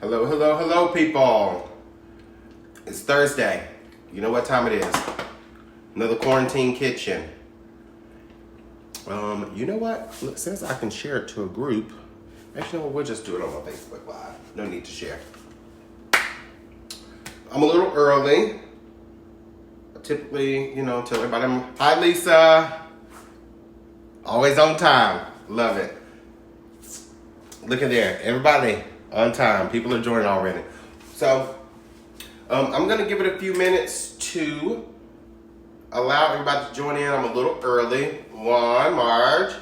Hello, hello, hello, people. It's Thursday. You know what time it is. Another quarantine kitchen. You know what? Look, since I can share it to a group, actually, no, we'll just do it on my Facebook Live. No need to share. I'm a little early. I typically, tell everybody hi, Lisa. Always on time. Love it. Look at there. Everybody on time. People are joining already. So, I'm going to give it a few minutes to allow everybody to join in. I'm a little early. Juan, Marge.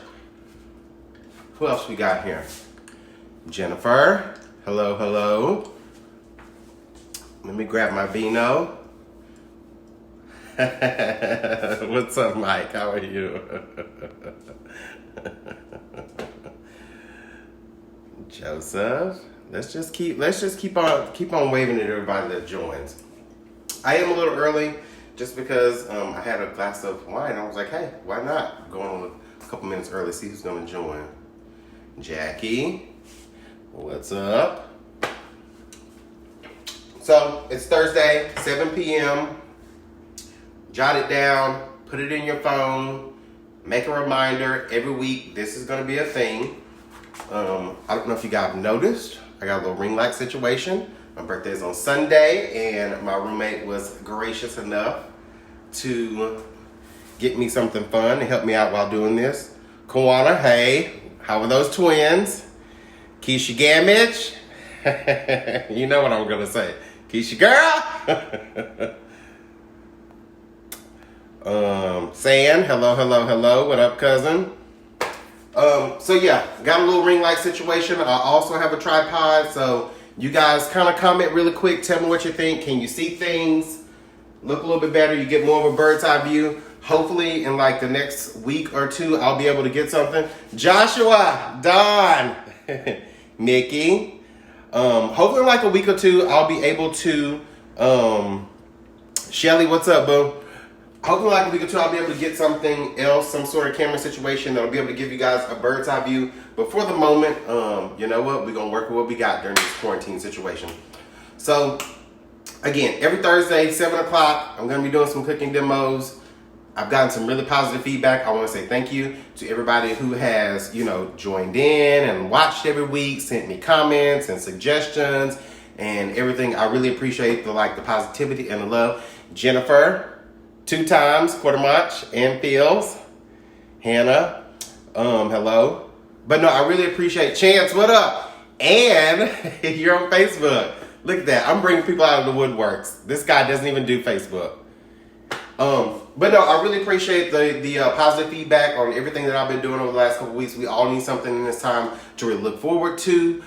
Who else we got here? Jennifer. Hello, hello. Let me grab my vino. What's up, Mike? How are you? Joseph. Let's just keep on waving at everybody that joins. I am a little early just because I had a glass of wine. I was like, hey, why not go on a couple minutes early, see who's gonna join. Jackie, what's up? So it's Thursday, 7 p.m. Jot it down, put it in your phone, make a reminder every week. This is gonna be a thing. I don't know if you guys noticed, I got a little ring light situation. My birthday is on Sunday, and my roommate was gracious enough to get me something fun and help me out while doing this. Kawana, hey, how are those twins? Keisha Gamage, you know what I'm gonna say. Keisha girl. San, hello, hello, hello. What up, cousin? So yeah, got a little ring light situation. I also have a tripod, so you guys kind of comment really quick. Tell me what you think. Can you see things? Look a little bit better. You get more of a bird's eye view. Hopefully in like the next week or two, I'll be able to get something. Joshua, Don, Nikki. Hopefully in like a week or two, I'll be able to, Shelly, what's up, boo? Hopefully like a week or two, I'll be able to get something else, some sort of camera situation that'll be able to give you guys a bird's eye view. But for the moment, you know what? We're going to work with what we got during this quarantine situation. So, again, every Thursday, 7 o'clock, I'm going to be doing some cooking demos. I've gotten some really positive feedback. I want to say thank you to everybody who has, joined in and watched every week, sent me comments and suggestions and everything. I really appreciate the positivity and the love. Jennifer, 2 times, Quartermach, and Fields, Hannah, hello. But no, I really appreciate Chance, what up? And you're on Facebook. Look at that, I'm bringing people out of the woodworks. This guy doesn't even do Facebook. But no, I really appreciate the positive feedback on everything that I've been doing over the last couple weeks. We all need something in this time to really look forward to.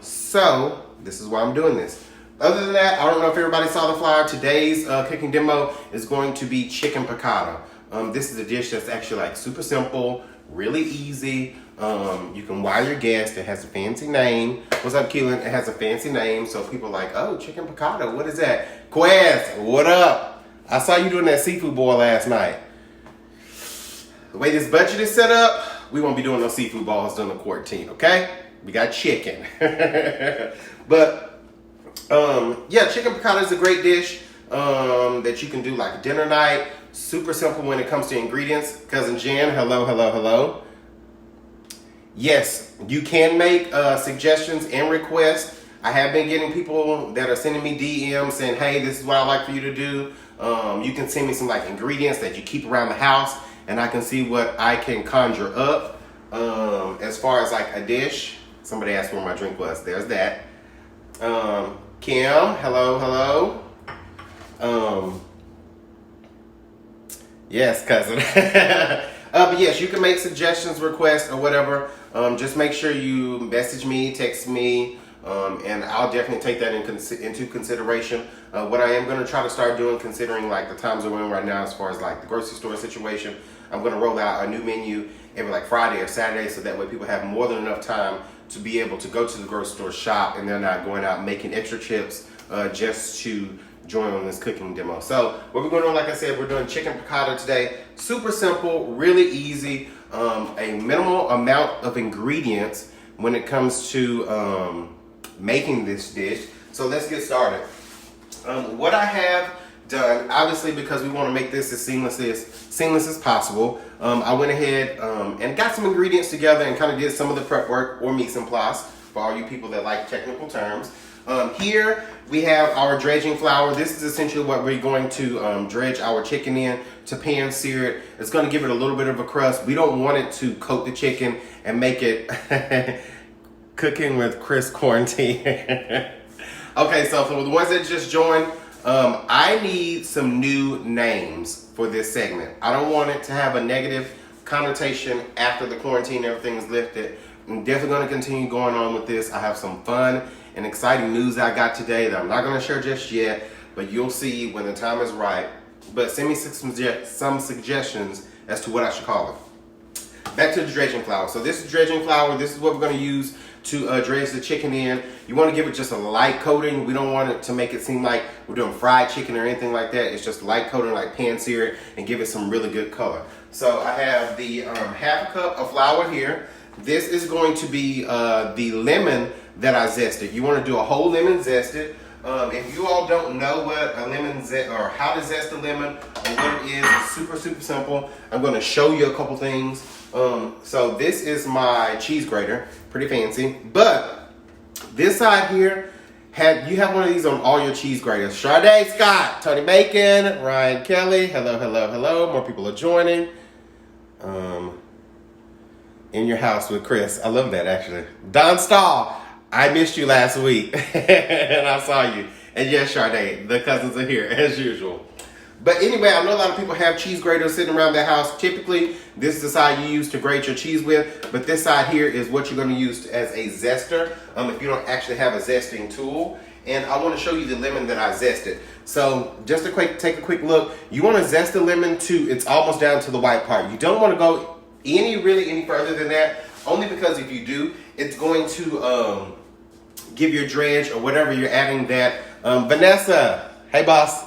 So this is why I'm doing this. Other than that, I don't know if everybody saw the flyer. Today's cooking demo is going to be Chicken Piccata. This is a dish that's actually super simple, really easy. You can wow your guests. It has a fancy name. What's up, Keelan? It has a fancy name, so people are like, oh, Chicken Piccata, what is that? Quest, what up? I saw you doing that seafood boil last night. The way this budget is set up, we won't be doing no seafood balls during the quarantine, okay? We got chicken. But yeah, Chicken Piccata is a great dish that you can do like dinner night. Super simple when it comes to ingredients. Cousin Jen, hello, hello, hello. Yes, you can make suggestions and requests. I have been getting people that are sending me DMs saying, hey, this is what I'd like for you to do. You can send me some ingredients that you keep around the house, and I can see what I can conjure up as far as a dish. Somebody asked where my drink was. There's that. Kim, hello, hello. Yes, cousin. But yes, you can make suggestions, requests, or whatever. Just make sure you message me, text me, and I'll definitely take that into consideration. What I am going to try to start doing, considering the times we're in right now as far as the grocery store situation, I'm going to roll out a new menu every Friday or Saturday, so that way people have more than enough time to be able to go to the grocery store, shop, and they're not going out making extra trips just to join on this cooking demo. So what we're going to do, like I said, we're doing Chicken Piccata today. Super simple, really easy, a minimal amount of ingredients when it comes to making this dish. So let's get started. What I have done, obviously because we want to make this as seamless as possible, I went ahead and got some ingredients together and kind of did some of the prep work, or mise en place, for all you people that like technical terms. Here we have our dredging flour. This is essentially what we're going to dredge our chicken in to pan sear it. It's going to give it a little bit of a crust. We don't want it to coat the chicken and make it cooking with Chris quarantine. Okay, so for the ones that just joined, I need some new names for this segment. I don't want it to have a negative connotation after the quarantine, everything's lifted. I'm definitely going to continue going on with this. I have some fun and exciting news I got today that I'm not going to share just yet, but you'll see when the time is right. But send me some suggestions as to what I should call it. Back to the dredging flour. So this is dredging flour. This is what we're going to use to dredge the chicken in. You want to give it just a light coating. We don't want it to make it seem like we're doing fried chicken or anything like that. It's just light coating, like pan sear it, and give it some really good color. So I have the half a cup of flour here. This is going to be the lemon that I zested. You want to do a whole lemon zested. If you all don't know what a lemon zest or how to zest a lemon or what it is, it's super simple. I'm going to show you a couple things. So this is my cheese grater, pretty fancy. But this side here, you have one of these on all your cheese graters. Sade Scott, Tony Bacon, Ryan Kelly. Hello. More people are joining. In your house with Chris. I love that, actually. Don Stahl, I missed you last week. And I saw you. And yes, Sade, the cousins are here as usual. But anyway, I know a lot of people have cheese graters sitting around their house. Typically, this is the side you use to grate your cheese with. But this side here is what you're going to use as a zester if you don't actually have a zesting tool. And I want to show you the lemon that I zested. So just take a quick look. You want to zest the lemon to, it's almost down to the white part. You don't want to go any further than that, only because if you do, it's going to give your dredge or whatever you're adding that. Vanessa, hey boss,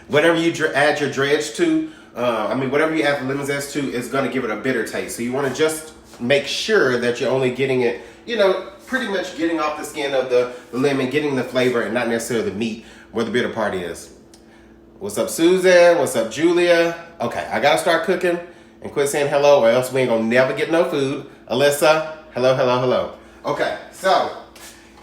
whatever you add your dredge to, whatever you add the lemon zest to is going to give it a bitter taste. So you want to just make sure that you're only getting it, pretty much getting off the skin of the lemon, getting the flavor and not necessarily the meat where the bitter part is. What's up, Susan? What's up, Julia? Okay, I got to start cooking. And quit saying hello or else we ain't gonna never get no food. Alyssa, hello. Okay, so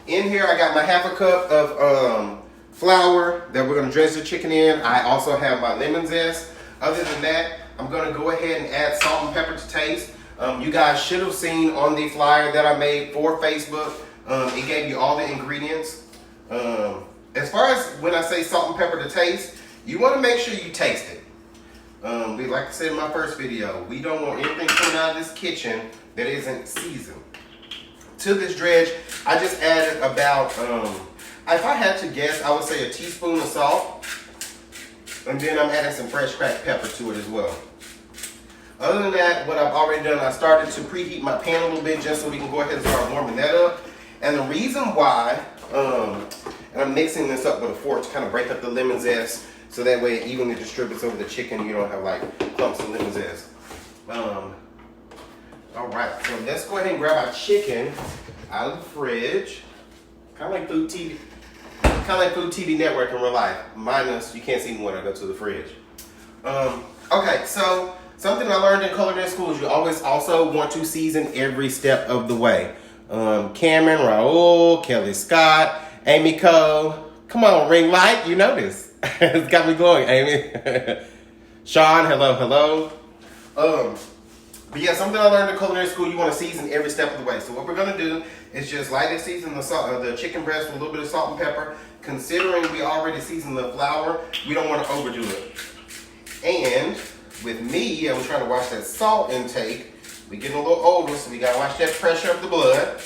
in here I got my half a cup of flour that we're gonna dredge the chicken in. I also have my lemon zest. Other than that, I'm gonna go ahead and add salt and pepper to taste. You guys should have seen on the flyer that I made for Facebook, it gave you all the ingredients. As far as when I say salt and pepper to taste, you wanna make sure you taste it. Like I said in my first video, we don't want anything coming out of this kitchen that isn't seasoned. To this dredge, I just added about, if I had to guess, I would say a teaspoon of salt. And then I'm adding some fresh cracked pepper to it as well. Other than that, what I've already done, I started to preheat my pan a little bit just so we can go ahead and start warming that up. And the reason why, and I'm mixing this up with a fork to kind of break up the lemon zest, so that way it evenly distributes over the chicken. You don't have like clumps of lemon zest. All right, so let's go ahead and grab our chicken out of the fridge. Kind of like Food TV Network in real life. Minus, you can't see me when I go to the fridge. Okay, so something I learned in culinary school is you always also want to season every step of the way. Cameron, Raul, Kelly Scott, Amy Cole. Come on, ring light, you know this. It's got me going, Amy. Sean, hello. But yeah, something I learned in culinary school, you want to season every step of the way. So what we're going to do is just lightly season the chicken breast with a little bit of salt and pepper. Considering we already seasoned the flour, we don't want to overdo it. And with me, I'm trying to watch that salt intake. We're getting a little older, so we got to watch that pressure of the blood.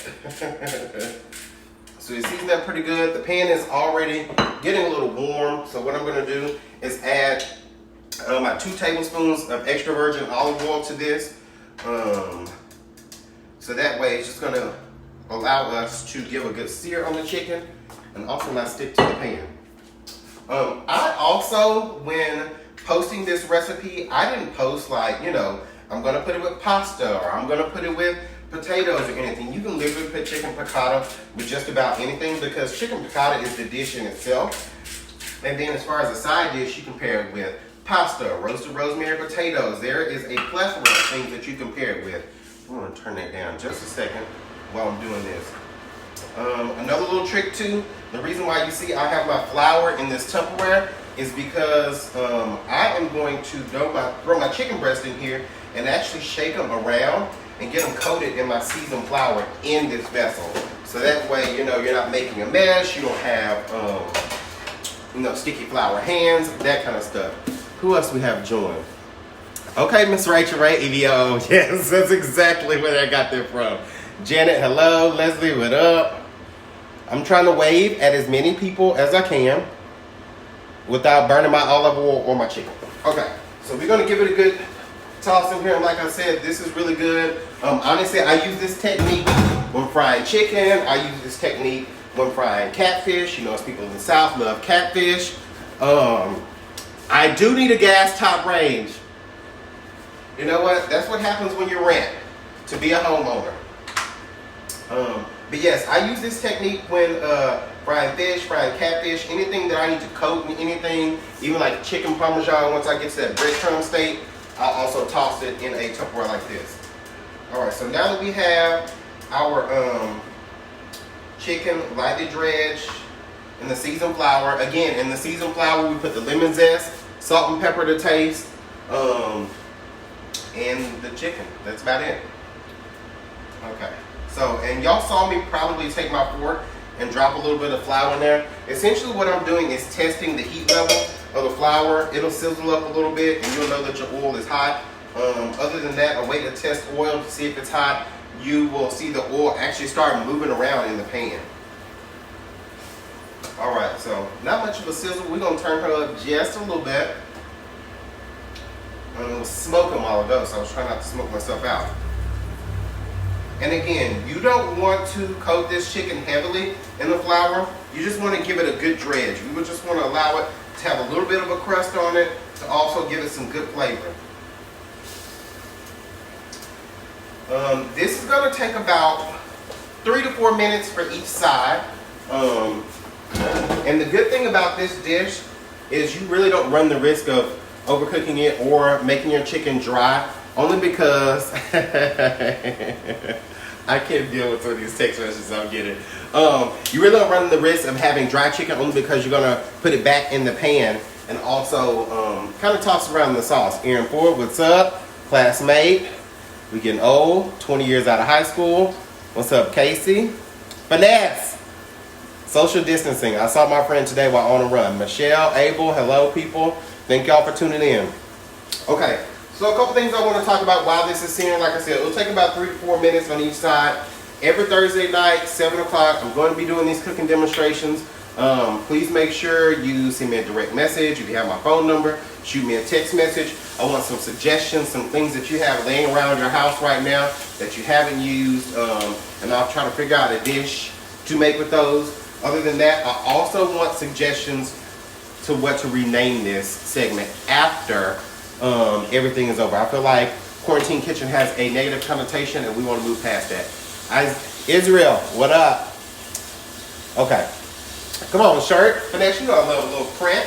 So we seasoned that pretty good. The pan is already getting a little warm. So what I'm going to do is add my 2 tablespoons of extra virgin olive oil to this. So that way it's just going to allow us to give a good sear on the chicken and also not stick to the pan. I also, when posting this recipe, I didn't post like, I'm going to put it with pasta or I'm going to put it with potatoes or anything, you can literally put chicken piccata with just about anything because chicken piccata is the dish in itself. And then as far as a side dish, you can pair it with pasta, roasted rosemary potatoes. There is a plethora of things that you can pair it with. I'm gonna turn that down just a second while I'm doing this. Another little trick too, the reason why you see I have my flour in this Tupperware is because I am going to throw my chicken breast in here and actually shake them around and get them coated in my seasoned flour in this vessel. So that way, you know, you're not making a mess, you don't have, you know, sticky flour hands, that kind of stuff. Who else we have joined? Okay, Miss Rachel Ray, EVO. Yes, that's exactly where I got that from. Janet, hello. Leslie, what up? I'm trying to wave at as many people as I can without burning my olive oil or my chicken. Okay, so we're gonna give it a good toss in here. And like I said, this is really good. Honestly, I use this technique when frying chicken. I use this technique when frying catfish. You know, as people in the South love catfish. I do need a gas top range. You know what? That's what happens when you rent to be a homeowner. But yes, I use this technique when frying fish, frying catfish, anything that I need to coat in anything, even like chicken parmesan. Once I get to that breadcrumb state, I'll also toss it in a Tupperware like this. All right, so now that we have our chicken lightly dredged in the seasoned flour, again, in the seasoned flour we put the lemon zest, salt and pepper to taste, and the chicken. That's about it. Okay. So, and y'all saw me probably take my fork and drop a little bit of flour in there. Essentially what I'm doing is testing the heat level of the flour. It'll sizzle up a little bit and you'll know that your oil is hot. Other than that, a way to test oil to see if it's hot, you will see the oil actually start moving around in the pan. All right, so not much of a sizzle. We're gonna turn her up just a little bit. I was smoking a while ago, so I was trying not to smoke myself out. And again, you don't want to coat this chicken heavily in the flour. You just want to give it a good dredge. You would just want to allow it to have a little bit of a crust on it to also give it some good flavor. This is going to take about 3 to 4 minutes for each side. And the good thing about this dish is you really don't run the risk of overcooking it or making your chicken dry, only because I can't deal with some of these text messages I'm getting. You really don't run the risk of having dry chicken only because you're gonna put it back in the pan and also kind of toss around the sauce. Aaron Ford, what's up? Classmate, we getting old, 20 years out of high school. What's up, Casey? Finesse, social distancing. I saw my friend today while on a run. Michelle, Abel, hello people. Thank y'all for tuning in. Okay. So a couple things I want to talk about while this is searing. Like I said, it'll take about 3 to 4 minutes on each side. Every Thursday night, 7 o'clock, I'm going to be doing these cooking demonstrations. Please make sure you send me a direct message. If you have my phone number, shoot me a text message. I want some suggestions, some things that you have laying around your house right now that you haven't used, and I'll try to figure out a dish to make with those. Other than that, I also want suggestions to what to rename this segment after everything is over. I feel like Quarantine Kitchen has a negative connotation and we want to move past that. Israel, what up? Okay. Come on, shirt. Finesse, you know I love a little print.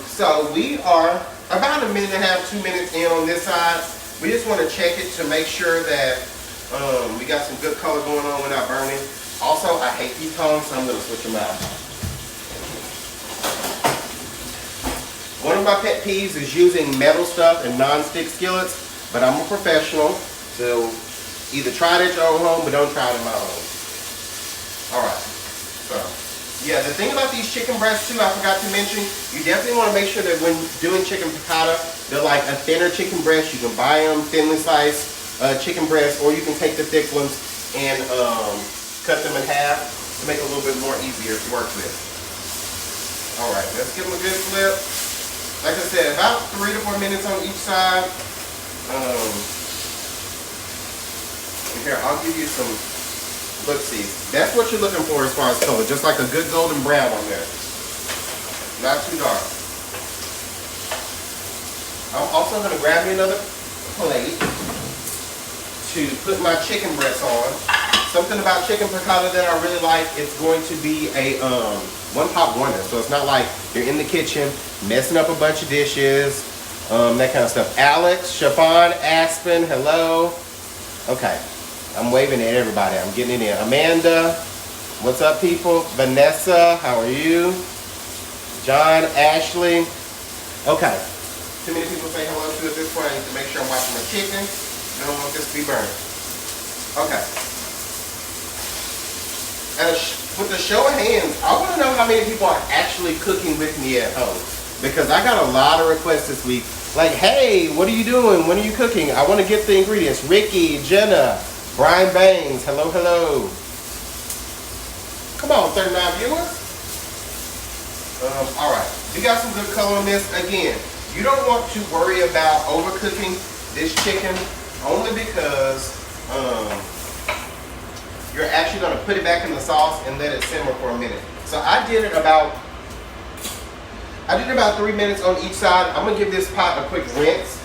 So we are about 1.5 minutes, 2 minutes in on this side. We just want to check it to make sure that we got some good color going on without burning. Also, I hate these tongs, so I'm going to switch them out. One of my pet peeves is using metal stuff and non-stick skillets, but I'm a professional, so either try it at your own home, but don't try it in my home. Alright, so, yeah, the thing about these chicken breasts too, I forgot to mention, you definitely want to make sure that when doing chicken piccata, they're like a thinner chicken breast. You can buy them thinly sliced chicken breasts, or you can take the thick ones and cut them in half to make it a little bit more easier to work with. Alright, let's give them a good flip. Like I said, about 3 to 4 minutes on each side. Here, I'll give you some look-see. That's what you're looking for as far as color. Just like a good golden brown on there. Not too dark. I'm also going to grab me another plate to put my chicken breast on. Something about chicken piccata that I really like, it's going to be a one pot wonder. So it's not like you're in the kitchen messing up a bunch of dishes, that kind of stuff. Alex, Chiffon, Aspen, hello. Okay, I'm waving at everybody. I'm getting it in. Amanda, what's up, people? Vanessa, how are you? John, Ashley. Okay. Too many people say hello to at this point. I need to make sure I'm watching my chicken. I don't want this to be burned. Okay. With the show of hands, I want to know how many people are actually cooking with me at home. Because I got a lot of requests this week. Like, hey, what are you doing? When are you cooking? I want to get the ingredients. Ricky, Jenna, Brian Bangs, hello, hello. Come on, 39 viewers. All right, we got some good color on this. Again, you don't want to worry about overcooking this chicken only because you're actually going to put it back in the sauce and let it simmer for a minute. So I did about 3 minutes on each side. I'm going to give this pot a quick rinse.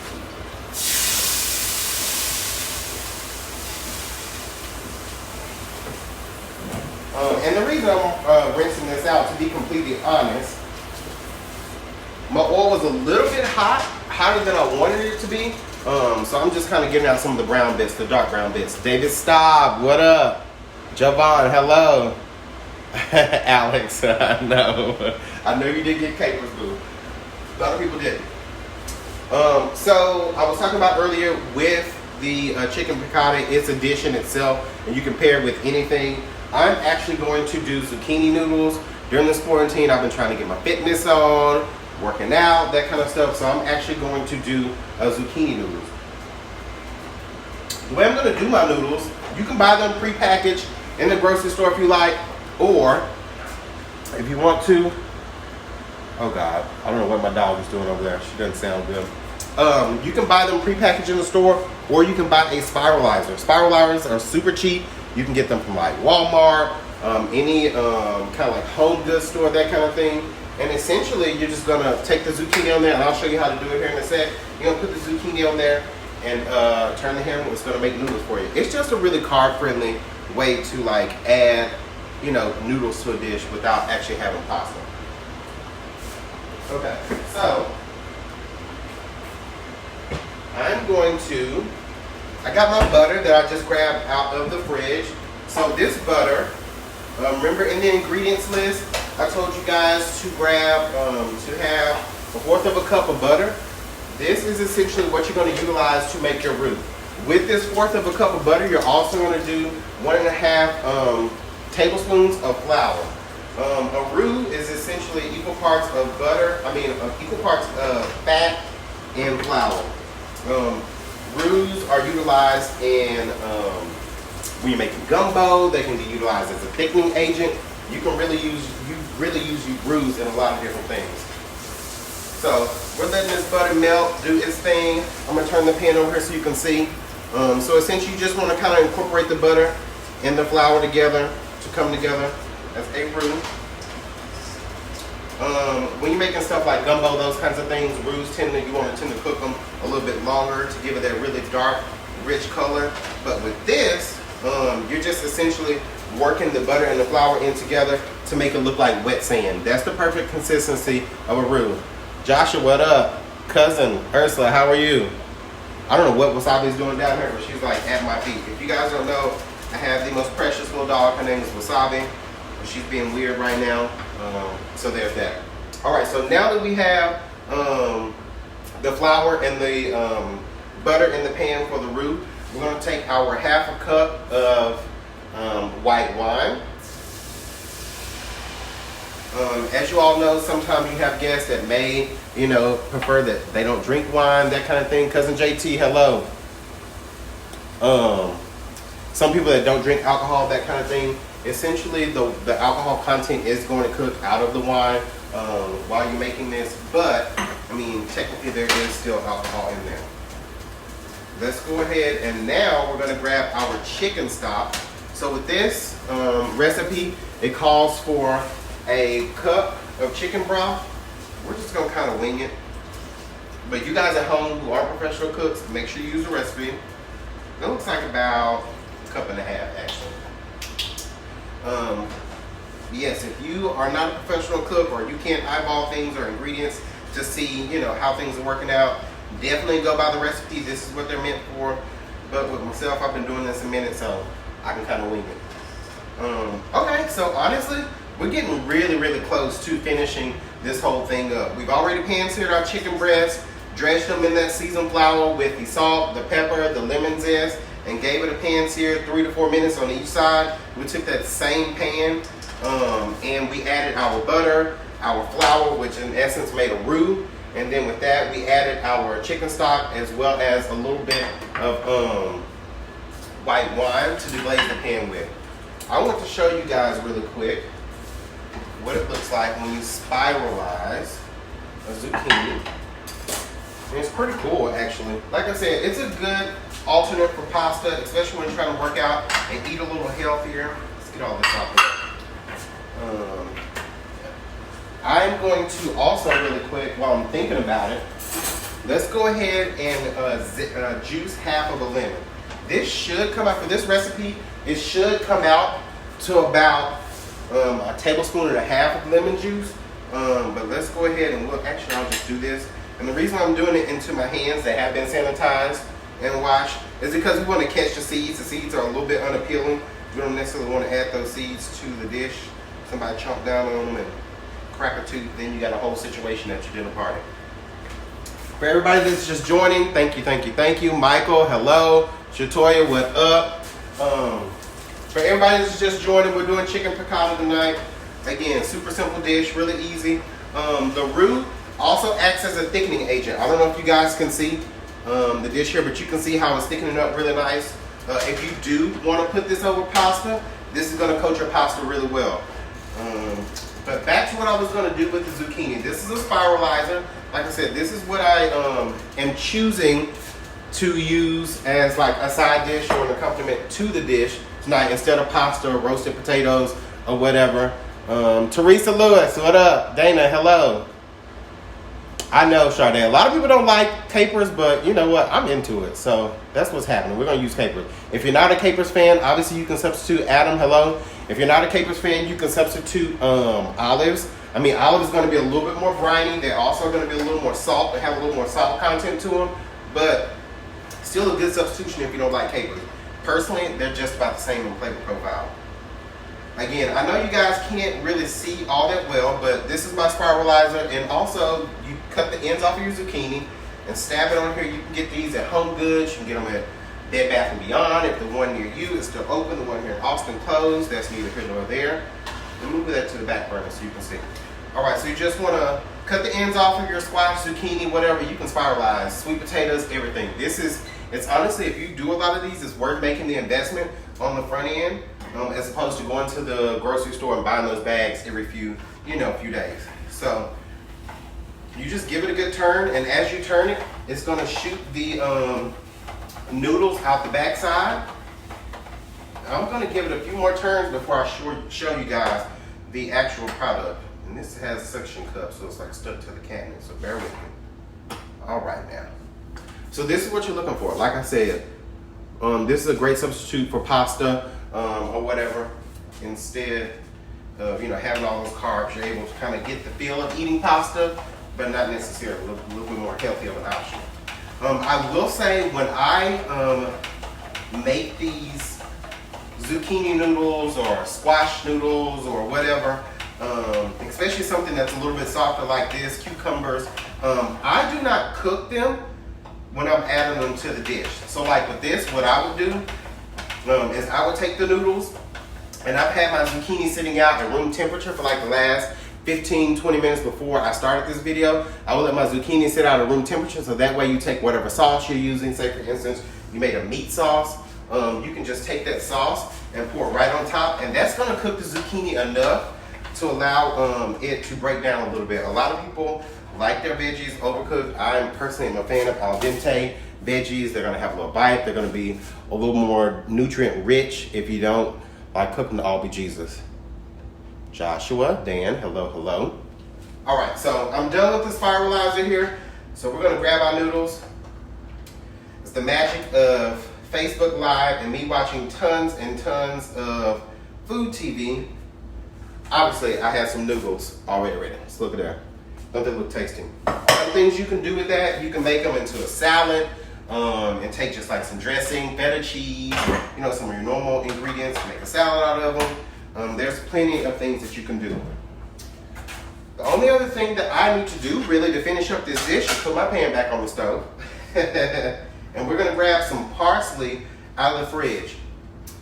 And the reason I'm rinsing this out, to be completely honest, my oil was a little bit hot, hotter than I wanted it to be. So I'm just kind of getting out some of the brown bits, the dark brown bits. David Staub, what up? Javon, hello. Alex, I know you did get capers, boo. A lot of people did. So I was talking about earlier with the chicken piccata, it's a dish in itself, and you can pair it with anything. I'm actually going to do zucchini noodles. During this quarantine, I've been trying to get my fitness on, working out, that kind of stuff. So I'm actually going to do zucchini noodles. The way I'm going to do my noodles, you can buy them prepackaged in the grocery store if you like, or if you want to, oh God, I don't know what my dog is doing over there. She doesn't sound good. You can buy them prepackaged in the store, or you can buy a spiralizer. Spiralizers are super cheap. You can get them from like Walmart, any kind of like home goods store, that kind of thing. And essentially, you're just gonna take the zucchini on there, and I'll show you how to do it here in a sec. You're gonna put the zucchini on there and turn the handle. It's gonna make noodles for you. It's just a really carb-friendly way to like add, you know, noodles to a dish without actually having pasta. Okay, so I got my butter that I just grabbed out of the fridge. So this butter, remember in the ingredients list, I told you guys to grab, to have 1/4 cup of butter. This is essentially what you're going to utilize to make your roux. With this 1/4 cup of butter, you're also going to do 1.5 tablespoons of flour. A roux is essentially equal parts of equal parts of fat and flour. Roux are utilized in when you're making gumbo. They can be utilized as a thickening agent. You really use roux in a lot of different things. So we're letting this butter melt, do its thing. I'm gonna turn the pan over here so you can see. So essentially, you just want to kind of incorporate the butter and the flour together to come together as a roux. When you're making stuff like gumbo, those kinds of things, roux you want to cook them a little bit longer to give it that really dark, rich color. But with this, you're just essentially working the butter and the flour in together to make it look like wet sand. That's the perfect consistency of a roux. Joshua, what up? Cousin Ursula, how are you? I don't know what Wasabi's doing down here, but she's like at my feet. If you guys don't know, I have the most precious little dog. Her name is Wasabi. She's being weird right now. So there's that. All right, so now that we have the flour and the butter in the pan for the roux, we're going to take our 1/2 cup of white wine. As you all know, sometimes you have guests that may, prefer that they don't drink wine, that kind of thing. Cousin JT, hello. Some people that don't drink alcohol, that kind of thing. Essentially, the alcohol content is going to cook out of the wine while you're making this, but technically there is still alcohol in there. Let's go ahead and now we're going to grab our chicken stock. So with this recipe, it calls for a cup of chicken broth. We're just going to kind of wing it. But you guys at home who aren't professional cooks, make sure you use the recipe. It looks like about a cup and a half, actually. Yes, if you are not a professional cook or you can't eyeball things or ingredients to see, how things are working out, definitely go by the recipe. This is what they're meant for. But with myself, I've been doing this a minute, so I can kind of wing it. Okay, so honestly, we're getting really, really close to finishing this whole thing up. We've already pan-seared our chicken breasts, dredged them in that seasoned flour with the salt, the pepper, the lemon zest, and gave it a pan-sear 3 to 4 minutes on each side. We took that same pan and we added our butter, our flour, which in essence made a roux, and then with that we added our chicken stock as well as a little bit of white wine to deglaze the pan with. I want to show you guys really quick what it looks like when you spiralize a zucchini. And it's pretty cool, actually. Like I said, it's a good alternate for pasta, especially when you're trying to work out and eat a little healthier. Let's get all this out there. I'm going to also really quick, while I'm thinking about it, let's go ahead and juice half of a lemon. This should come out, for this recipe, it should come out to about a tablespoon and a half of lemon juice. But let's go ahead and look. Actually, I'll just do this. And the reason I'm doing it into my hands that have been sanitized and washed is because we want to catch the seeds. The seeds are a little bit unappealing. We don't necessarily want to add those seeds to the dish. Somebody chomp down on them and crack a tooth, then you got a whole situation at your dinner party. For everybody that's just joining, thank you, thank you, thank you. Michael, hello. Shatoya, what up? For everybody that's just joining, we're doing chicken piccata tonight. Again, super simple dish, really easy. The roux also acts as a thickening agent. I don't know if you guys can see the dish here, but you can see how it's thickening up really nice. If you do want to put this over pasta, this is going to coat your pasta really well. But back to what I was going to do with the zucchini. This is a spiralizer. Like I said, this is what I am choosing to use as like a side dish or an accompaniment to the dish tonight instead of pasta or roasted potatoes or whatever. Teresa Lewis, what up? Dana, hello. I know, Sade, a lot of people don't like capers, but you know what? I'm into it. So that's what's happening. We're going to use capers. If you're not a capers fan, obviously you can substitute Adam, hello. If you're not a capers fan, you can substitute olives. I mean, olives is going to be a little bit more briny. They're also going to be a little more salt. They have a little more salt content to them, but still a good substitution if you don't like capers. Personally, they're just about the same in flavor profile. Again, I know you guys can't really see all that well, but this is my spiralizer, and also you cut the ends off of your zucchini and stab it on here. You can get these at Home Goods. You can get them at Bed Bath & Beyond. If the one near you is still open, the one here in Austin closed, that's neither here nor there. Let me move that to the back burner so you can see. All right, so you just want to cut the ends off of your squash, zucchini, whatever. You can spiralize, sweet potatoes, everything. It's honestly, if you do a lot of these, it's worth making the investment on the front end as opposed to going to the grocery store and buying those bags every few days. So you just give it a good turn, and as you turn it, it's going to shoot the noodles out the backside. I'm going to give it a few more turns before I show you guys the actual product. And this has suction cups, so it's like stuck to the cabinet, so bear with me. All right now. So this is what you're looking for. Like I said, this is a great substitute for pasta or whatever. Instead of having all those carbs, you're able to kind of get the feel of eating pasta, but not necessarily a little bit more healthy of an option. I will say when I make these zucchini noodles or squash noodles or whatever, especially something that's a little bit softer like this, cucumbers, I do not cook them when I'm adding them to the dish. So like with this, what I would do is I would take the noodles, and I've had my zucchini sitting out at room temperature for like the last 15-20 minutes before I started this video. I would let my zucchini sit out at room temperature, so that way you take whatever sauce you're using. Say for instance, you made a meat sauce, you can just take that sauce and pour it right on top, and that's gonna cook the zucchini enough to allow it to break down a little bit. A lot of people like their veggies overcooked. I personally am a fan of al dente veggies. They're gonna have a little bite. They're gonna be a little more nutrient rich if you don't like cooking the all bejesus. Joshua, Dan, hello, hello. All right, so I'm done with the spiralizer here. So we're gonna grab our noodles. It's the magic of Facebook Live and me watching tons and tons of food TV, obviously I had some noodles already ready. Let's look at that. Don't they look tasty? Other things you can do with that, you can make them into a salad and take just like some dressing, feta cheese, you know, some of your normal ingredients, make a salad out of them. There's plenty of things that you can do. The only other thing that I need to do really to finish up this dish is put my pan back on the stove. And we're gonna grab some parsley out of the fridge.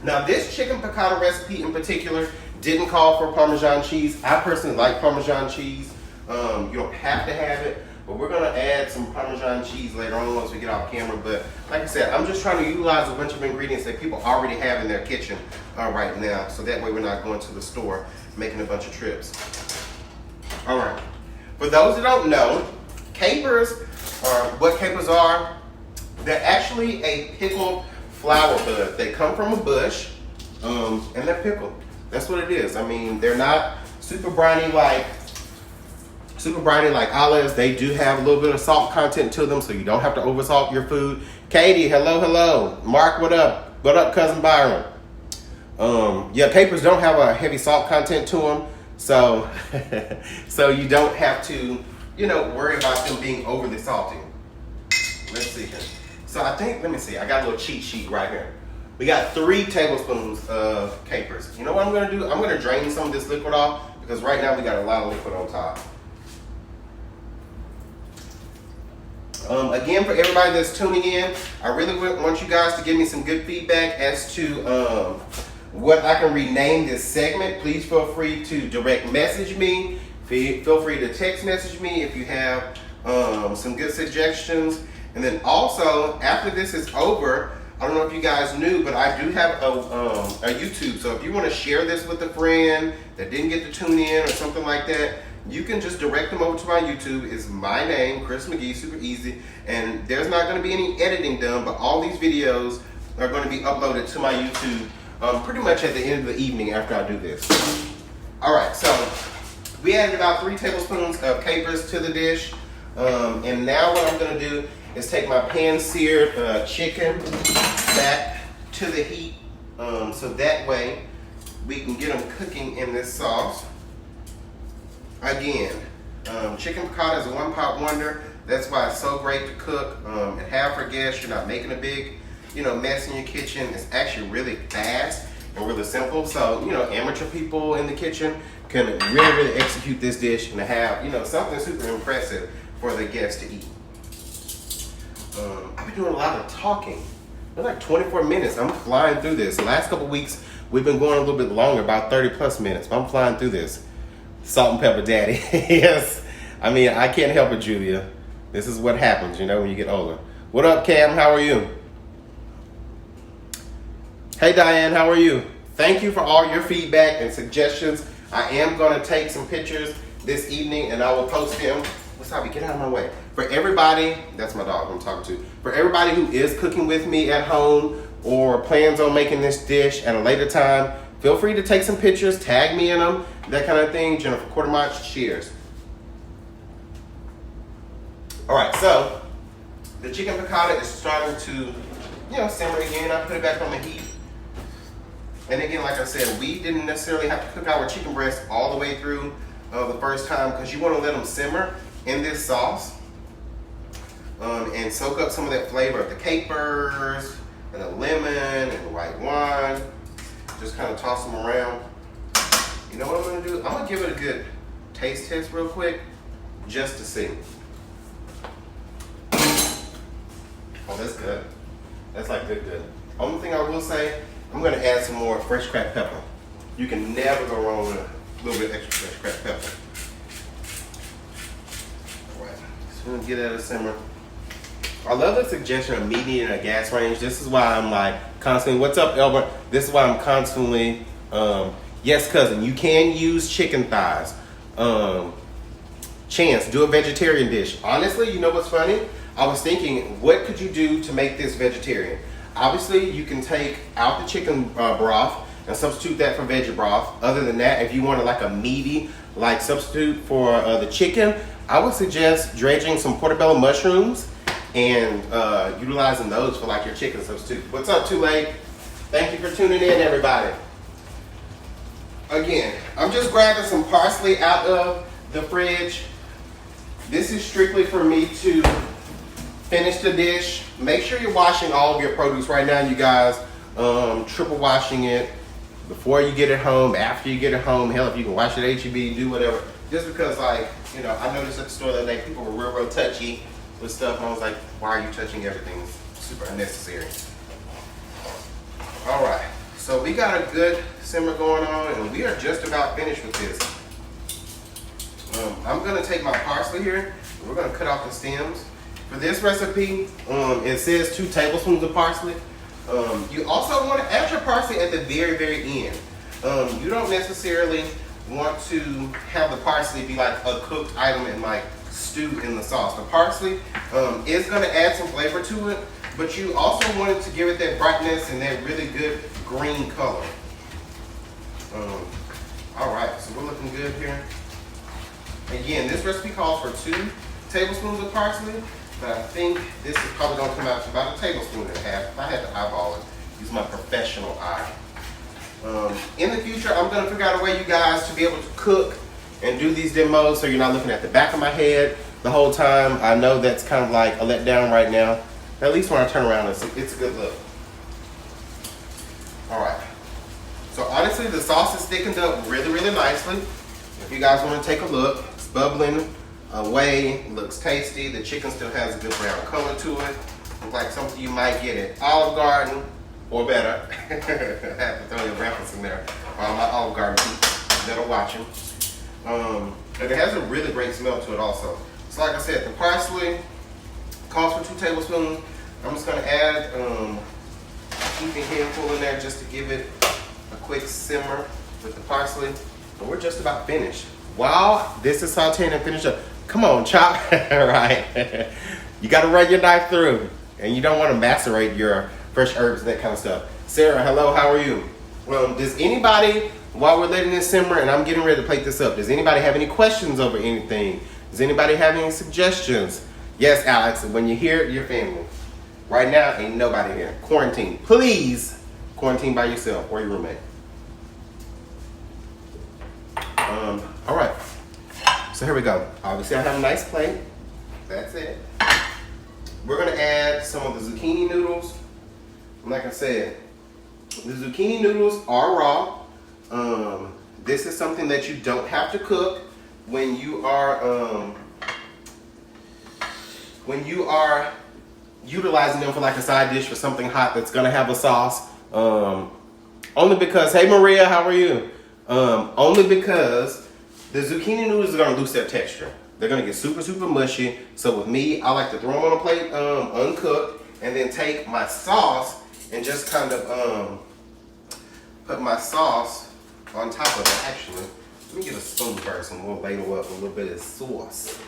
Now this chicken piccata recipe in particular didn't call for Parmesan cheese. I personally like Parmesan cheese. You don't have to have it, but we're gonna add some Parmesan cheese later on once we get off camera. But like I said, I'm just trying to utilize a bunch of ingredients that people already have in their kitchen right now. So that way we're not going to the store making a bunch of trips. All right, for those that don't know, capers are what capers are. They're actually a pickled flower bud. They come from a bush and they're pickled. That's what it is. I mean, they're not super briny like olives. They do have a little bit of salt content to them, so you don't have to oversalt your food. Katie, hello. Mark, what up? What up, cousin Byron? Yeah, capers don't have a heavy salt content to them. So, so you don't have to, you know, worry about them being overly salty. Let's see here. So I think, let me see, I got a little cheat sheet right here. We got 3 tablespoons of capers. You know what I'm gonna do? I'm gonna drain some of this liquid off because right now we got a lot of liquid on top. Again, for everybody that's tuning in, I really want you guys to give me some good feedback as to what I can rename this segment. Please feel free to direct message me. Feel free to text message me if you have some good suggestions. And then also, after this is over, I don't know if you guys knew, but I do have a YouTube. So if you want to share this with a friend that didn't get to tune in or something like that, you can just direct them over to my YouTube. It's my name, Chris McGee, super easy. And there's not going to be any editing done, but all these videos are going to be uploaded to my YouTube pretty much at the end of the evening after I do this. All right, so we added about 3 tablespoons of capers to the dish. And now what I'm going to do is take my pan-seared chicken back to the heat so that way we can get them cooking in this sauce. Again, chicken piccata is a one-pot wonder. That's why it's so great to cook and have for guests. You're not making a big, mess in your kitchen. It's actually really fast and really simple. So, amateur people in the kitchen can really execute this dish and have, something super impressive for the guests to eat. I've been doing a lot of talking. It's like 24 minutes. I'm flying through this. The last couple weeks, we've been going a little bit longer, about 30 plus minutes. But I'm flying through this. Salt and pepper daddy. Yes. I mean, I can't help it, Julia. This is what happens, when you get older. What up, Cam? How are you? Hey, Diane. How are you? Thank you for all your feedback and suggestions. I am going to take some pictures this evening, and I will post them. Wasabi, get out of my way. For everybody, that's my dog I'm talking to. For everybody who is cooking with me at home or plans on making this dish at a later time, feel free to take some pictures, tag me in them, that kind of thing. Jennifer Quartermach, cheers. All right, so the chicken piccata is starting to, simmer again. I put it back on the heat. And again, like I said, we didn't necessarily have to cook our chicken breast all the way through the first time because you want to let them simmer in this sauce and soak up some of that flavor of the capers and the lemon and the white wine. Just kind of toss them around. You know what I'm going to do? I'm going to give it a good taste test real quick just to see. Oh, that's good. That's like good. Only thing I will say, I'm going to add some more fresh cracked pepper. You can never go wrong with a little bit extra fresh cracked pepper. All right, so we're going to get at a simmer. I love the suggestion of medium and a gas range. This is why I'm like constantly, what's up, Elbert? This is why I'm constantly, yes, cousin, you can use chicken thighs. Chance, do a vegetarian dish. Honestly, you know what's funny? I was thinking, what could you do to make this vegetarian? Obviously, you can take out the chicken broth and substitute that for veggie broth. Other than that, if you wanted like a meaty, substitute for the chicken, I would suggest dredging some portobello mushrooms and utilizing those for like your chicken substitute. What's up, Tulane? Thank you for tuning in, everybody. Again, I'm just grabbing some parsley out of the fridge. This is strictly for me to finish the dish. Make sure you're washing all of your produce right now, you guys. Triple washing it before you get it home, after you get it home. Hell, if you can wash it at HEB, do whatever. Just because, like, you know, I noticed at the store the other day, people were real touchy with stuff, and I was like, why are you touching everything? It's super unnecessary. All right, so we got a good simmer going on, and we are just about finished with this. I'm gonna take my parsley here, and we're gonna cut off the stems. For this recipe, it says 2 tablespoons of parsley. You also want to add your parsley at the very, very end. You don't necessarily want to have the parsley be like a cooked item and like stew in the sauce. The parsley is going to add some flavor to it, but you also want it to give it that brightness and that really good green color. All right, so we're looking good here. Again, this recipe calls for 2 tablespoons of parsley, but I think this is probably going to come out to about 1.5 tablespoons. If I had to eyeball it, use my professional eye. In the future, I'm going to figure out a way, you guys, to be able to cook and do these demos so you're not looking at the back of my head the whole time. I know that's kind of like a letdown right now. At least when I turn around, it's a good look. All right. So honestly, the sauce is thickened up really, really nicely. If you guys want to take a look, it's bubbling away. It looks tasty. The chicken still has a good brown color to it. Looks like something you might get at Olive Garden or better. I have to throw your reference in there. All my Olive Garden peeps that are watching. And it has a really great smell to it also. So like I said, the parsley calls for 2 tablespoons. I'm just going to add a heaping handful in there just to give it a quick simmer with the parsley. And we're just about finished. While this is sauteing and finished up, come on, chop. Right. You got to run your knife through. And you don't want to macerate your fresh herbs and that kind of stuff. Sarah, hello, how are you? Well, does anybody, while we're letting this simmer and I'm getting ready to plate this up, does anybody have any questions over anything? Does anybody have any suggestions? Yes, Alex, when you hear your family. Right now, ain't nobody here. Quarantine. Please quarantine by yourself or your roommate. All right. So here we go. Obviously, I have a nice plate. That's it. We're going to add some of the zucchini noodles. Like I said, the zucchini noodles are raw. This is something that you don't have to cook when you are utilizing them for like a side dish for something hot that's gonna have a sauce. Only because, hey Maria, how are you? Only because the zucchini noodles are gonna lose their texture. They're gonna get super, super mushy. So with me, I like to throw them on a plate uncooked and then take my sauce and just kind of put my sauce on top of it. Actually, let me get a spoon first and we'll ladle up a little bit of sauce.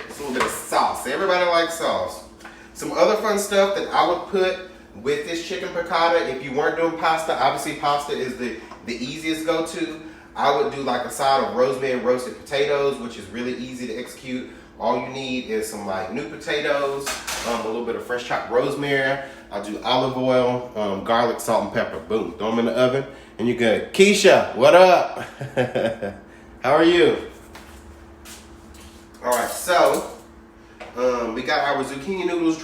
Just a little bit of sauce. Everybody likes sauce. Some other fun stuff that I would put with this chicken piccata, if you weren't doing pasta, obviously pasta is the easiest go-to. I would do like a side of rosemary roasted potatoes, which is really easy to execute. All you need is some like new potatoes, a little bit of fresh chopped rosemary. I'll do olive oil, garlic, salt, and pepper. Boom, throw them in the oven, and you're good. Keisha, what up? How are you? All right, so we got our zucchini noodles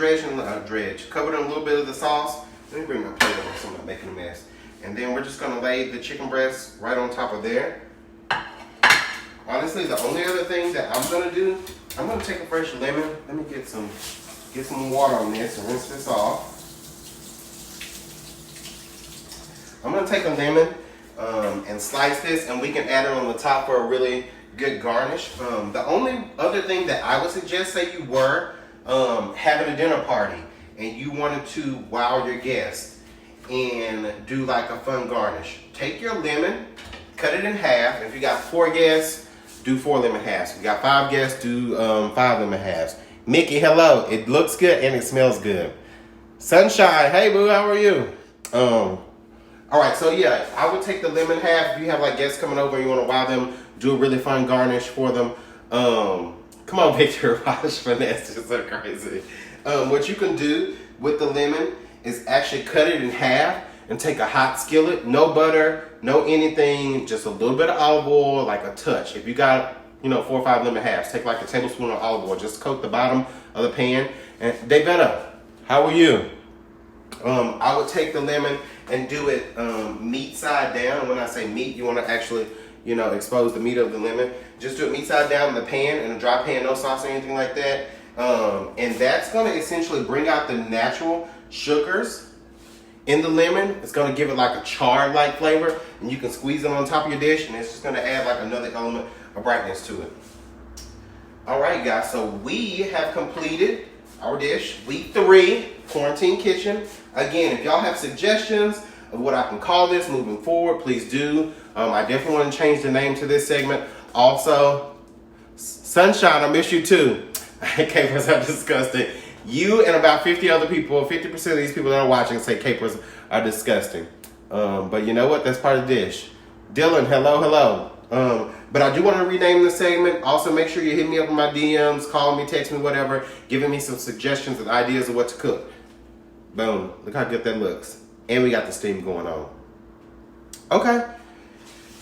covered in a little bit of the sauce. Let me bring my plate over so I'm not making a mess. And then we're just gonna lay the chicken breast right on top of there. Honestly, the only other thing that I'm gonna do, I'm gonna take a fresh lemon. Let me get some water on this and rinse this off. I'm gonna take a lemon and slice this, and we can add it on the top for a really good garnish. The only other thing that I would suggest, say you were having a dinner party and you wanted to wow your guests and do like a fun garnish. Take your lemon, cut it in half. If you got 4 guests, do 4 lemon halves. If you got 5 guests, do 5 lemon halves. Mickey, hello. It looks good and it smells good. Sunshine, hey boo, how are you? All right, so yeah, I would take the lemon half. If you have like guests coming over and you want to wow them, do a really fun garnish for them. Come on, Victor, Raj Finesse is so crazy. What you can do with the lemon is actually cut it in half and take a hot skillet, no butter, no anything, just a little bit of olive oil, like a touch. If you got, 4 or 5 lemon halves, take like a tablespoon of olive oil, just coat the bottom of the pan. And they better. How are you? I would take the lemon and do it meat side down. When I say meat, you want to actually, expose the meat of the lemon. Just do it meat side down in the pan, in a dry pan, no sauce or anything like that. And that's going to essentially bring out the natural sugars in the lemon. It's going to give it like a chard-like flavor, and you can squeeze it on top of your dish, and it's just going to add like another element of brightness to it. All right, guys, so we have completed our dish, week 3, quarantine kitchen. Again, if y'all have suggestions of what I can call this moving forward, please do. I definitely want to change the name to this segment. Also, Sunshine, I miss you too. Capers are disgusting. You and about 50 other people, 50% of these people that are watching say capers are disgusting. But you know what? That's part of the dish. Dylan, hello. But I do want to rename the segment. Also, make sure you hit me up in my DMs, call me, text me, whatever, giving me some suggestions and ideas of what to cook. Boom. Look how good that looks. And we got the steam going on. Okay.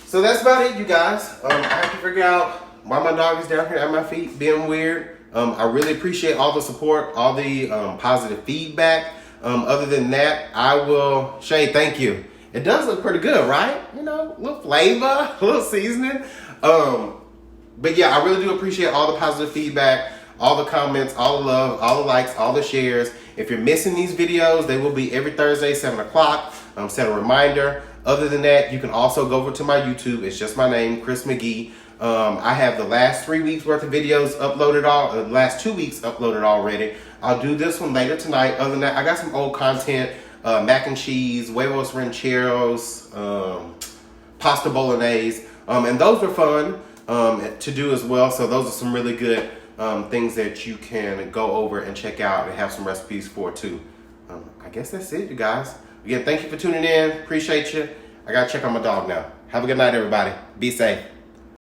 So that's about it, you guys. I have to figure out why my dog is down here at my feet being weird. I really appreciate all the support, all the positive feedback. Other than that, I will... Shay, thank you. It does look pretty good, right? A little flavor, a little seasoning. But yeah, I really do appreciate all the positive feedback, all the comments, all the love, all the likes, all the shares. If you're missing these videos, they will be every Thursday, 7 o'clock. Set a reminder. Other than that, you can also go over to my YouTube. It's just my name, Chris McGee. I have the last 3 weeks worth of videos uploaded, the last 2 weeks uploaded already. I'll do this one later tonight. Other than that, I got some old content, mac and cheese, huevos rancheros, pasta bolognese, and those were fun to do as well. So those are some really good things that you can go over and check out and have some recipes for too. I guess that's it, you guys. Again, thank you for tuning in. Appreciate you. I gotta check on my dog now. Have a good night, everybody. Be safe.